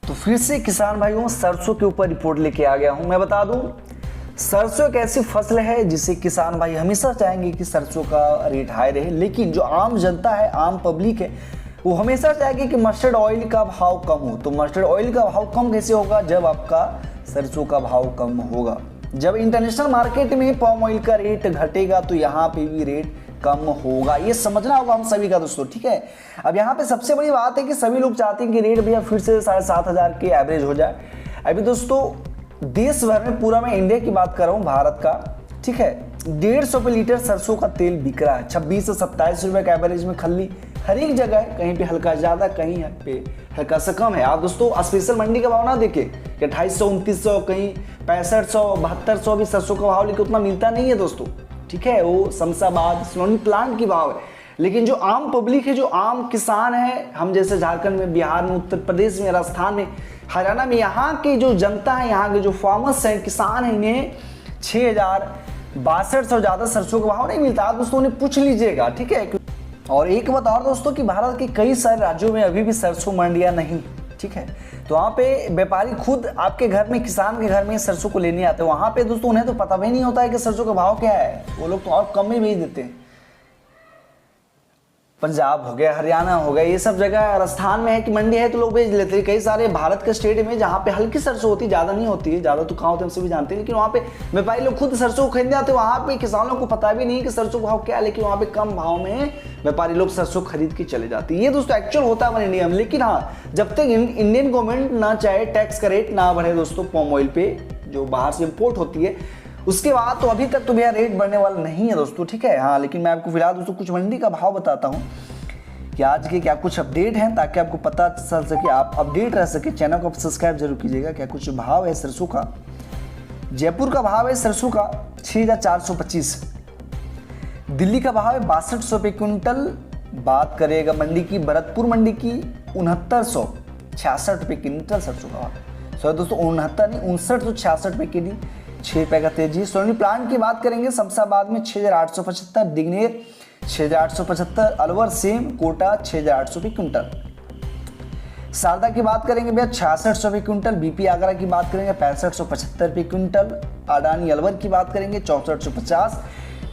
तो फिर से किसान भाइयों सरसों के ऊपर रिपोर्ट लेके आ गया हूं। मैं बता दूं, सरसों एक ऐसी फसल है जिसे किसान भाई हमेशा चाहेंगे कि सरसों का रेट हाई रहे, लेकिन जो आम जनता है, आम पब्लिक है, वो हमेशा चाहेगी कि मस्टर्ड ऑयल का भाव कम हो। तो मस्टर्ड ऑयल का भाव कम कैसे होगा? जब आपका सरसों का भाव कम होगा। जब इंटरनेशनल मार्केट में पाम ऑयल का रेट घटेगा तो यहाँ पे भी रेट कम होगा। ये समझना होगा हम सभी का दोस्तों, ठीक है। अब यहाँ पे सबसे बड़ी बात है कि सभी लोग चाहते हैं कि रेट भैया फिर से 7,500 के एवरेज हो जाए। अभी दोस्तों देश भर में, पूरा मैं इंडिया की बात कर रहा हूँ, भारत का, ठीक है, 150 रुपये लीटर सरसों का तेल बिक रहा है। 26 से 27 रुपये का एवरेज में खल्ली हर एक जगह है, कहीं पे हल्का ज़्यादा, कहीं पे हल्का सा कम है। आप दोस्तों स्पेशल मंडी का भाव ना देखे कि 2800, 2900, कहीं 6500, 7200 भी सरसों का भाव, लेकिन उतना मिलता नहीं है दोस्तों, ठीक है। वो शमशाबाद सोनी प्लांट की भाव है। लेकिन जो आम पब्लिक है, जो आम किसान है, हम जैसे झारखंड में, बिहार में, उत्तर प्रदेश में, राजस्थान में, हरियाणा में, यहाँ की जो जनता है, यहाँ के जो फार्मर्स हैं, किसान हैं, इन्हें 6,6200 ज़्यादा सरसों का भाव नहीं मिलता। आप दोस्तों उन्हें पूछ लीजिएगा, ठीक है। और एक बात और दोस्तों कि भारत के कई सारे राज्यों में अभी भी सरसों मंडियाँ नहीं, ठीक है। तो वहाँ पे व्यापारी खुद आपके घर में, किसान के घर में सरसों को लेने आते हैं। वहाँ पे दोस्तों उन्हें तो पता भी नहीं होता है कि सरसों का भाव क्या है, वो लोग तो और कम में भेज देते हैं। पंजाब हो गया, हरियाणा हो गया, ये सब जगह, राजस्थान में है कि मंडी है तो लोग भेज लेते हैं। कई सारे भारत के स्टेट में जहाँ पे हल्की सरसों होती है, ज़्यादा नहीं होती है, ज़्यादा तो कहाँ होते हैं हम सभी जानते हैं, लेकिन वहाँ पे व्यापारी लोग खुद सरसों खरीदने आते हैं। वहाँ पे किसानों को पता भी नहीं कि सरसों का भाव क्या है, लेकिन वहाँ पे कम भाव में व्यापारी लोग सरसों खरीद के चले जाते हैं। ये दोस्तों एक्चुअल होता है हमारे इंडिया में। लेकिन हाँ, जब तक इंडियन गवर्नमेंट ना चाहे टैक्स का रेट ना बढ़े दोस्तों पाम ऑयल पे, जो बाहर से इम्पोर्ट होती है, उसके बाद तो अभी तक तो भैया रेट बढ़ने वाला नहीं है दोस्तों, ठीक है। हाँ, लेकिन मैं आपको फिलहाल दोस्तों कुछ मंडी का भाव बताता हूँ कि आज के क्या कुछ अपडेट हैं, ताकि आपको पता चल सके, आप अपडेट रह सके। चैनल को सब्सक्राइब जरूर कीजिएगा। क्या कुछ भाव है सरसों का? जयपुर का भाव है सरसों का 6,425। दिल्ली का भाव है 6200 रुपये क्विंटल। बात करेगा मंडी की, भरतपुर मंडी की 6966 रुपये क्विंटल सरसों का भाव। सॉरी दोस्तों, 69 नहीं, 5966 रुपये के लिए 6 रुपये का तेजी। सोनी प्लांट की बात करेंगे, शमशाबाद में 6,875, दिग्नेर 6,875, अलवर सेम, कोटा 6,800 रुपये क्विंटल। शारदा की बात करेंगे भैया 6600 रुपये क्विंटल। बीपी आगरा की बात करेंगे 6575 रुपये क्विंटल। अडानी अलवर की बात करेंगे 6450।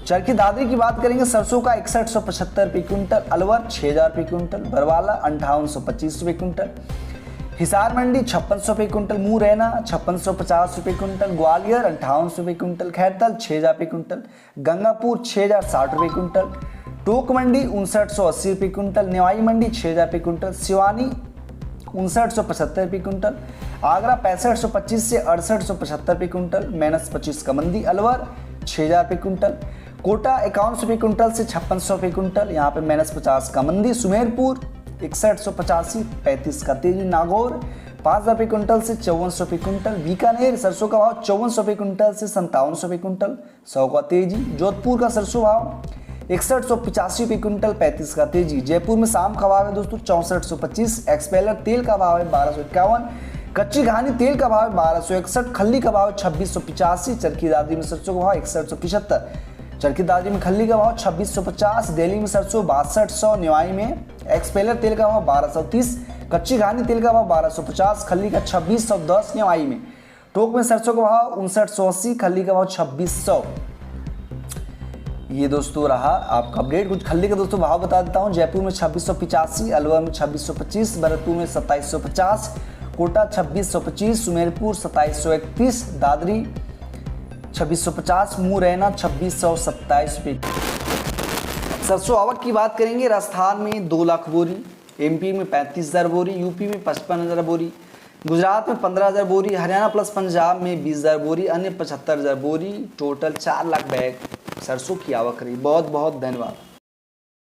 चरखी दादरी की बात करेंगे सरसों का 6175 रुपये क्विंटल। अलवर 6000 रुपये क्विंटल। बरवाला 5825 रुपये क्विंटल। हिसार मंडी 5600 रुपये क्विंटल। मुरैना 5650 रुपये क्विंटल। ग्वालियर 5800 रुपये क्विंटल। खैरतल 6000 रुपये क्विंटल। गंगापुर 6060 रुपये क्विंटल। टोक मंडी 5980 रुपये क्विंटल। नेवाई मंडी 6000 रुपये क्विंटल। सिवानी 5975 रुपये क्विंटल। आगरा 6525 से 6875 रुपये क्विंटल। मैनस 25 का मंडी। अलवर 6000 रुपये क्विंटल। कोटा 5100 रुपये क्विंटल से 5600 रुपये क्विंटल, यहाँ पे मैनस 50 का मंदी। सुमेरपुर 6185, 35 का तेजी। नागौर 5000 रुपये क्विंटल से 5400 रुपये क्विंटल। बीकानेर सरसों का भाव 5400 रुपये क्विंटल से 5700 रुपये क्विंटल, 100 का तेजी। जोधपुर का सरसों भाव 6185 रुपये क्विंटल, 35 का तेजी। जयपुर में शाम का भाव है दोस्तों 6425। एक्सपेलर तेल का भाव है 1251। कच्ची घानी तेल का भाव है 1261। खल्ली का भाव 2685। चरखी दादरी में सरसों का भाव 6175। चरखी दादरी में खल्ली का भाव 2650। दिल्ली में सरसों 6200। निवाई में एक्सपेलर तेल का भाव 1230। कच्ची घानी तेल का भाव 1250। खल्ली का 2610 निवाई में। टोक में सरसों का भाव 5980। खल्ली का भाव 2600। ये दोस्तों रहा आपका अपडेट। कुछ खल्ली का दोस्तों भाव बता देता हूँ। जयपुर में 2685, अलवर में 2625, भरतपुर में 2750, कोटा 2625, सुमेरपुर 2731, दादरी 2650, मुरैना 2627 रुपये। सरसों आवक की बात करेंगे, राजस्थान में 2 लाख बोरी, एमपी में 35,000 बोरी, यूपी में 55,000 बोरी, गुजरात में 15,000 बोरी, हरियाणा प्लस पंजाब में 20,000 बोरी, अन्य 75,000 बोरी। टोटल 4 लाख बैग सरसों की आवक रही। बहुत बहुत धन्यवाद।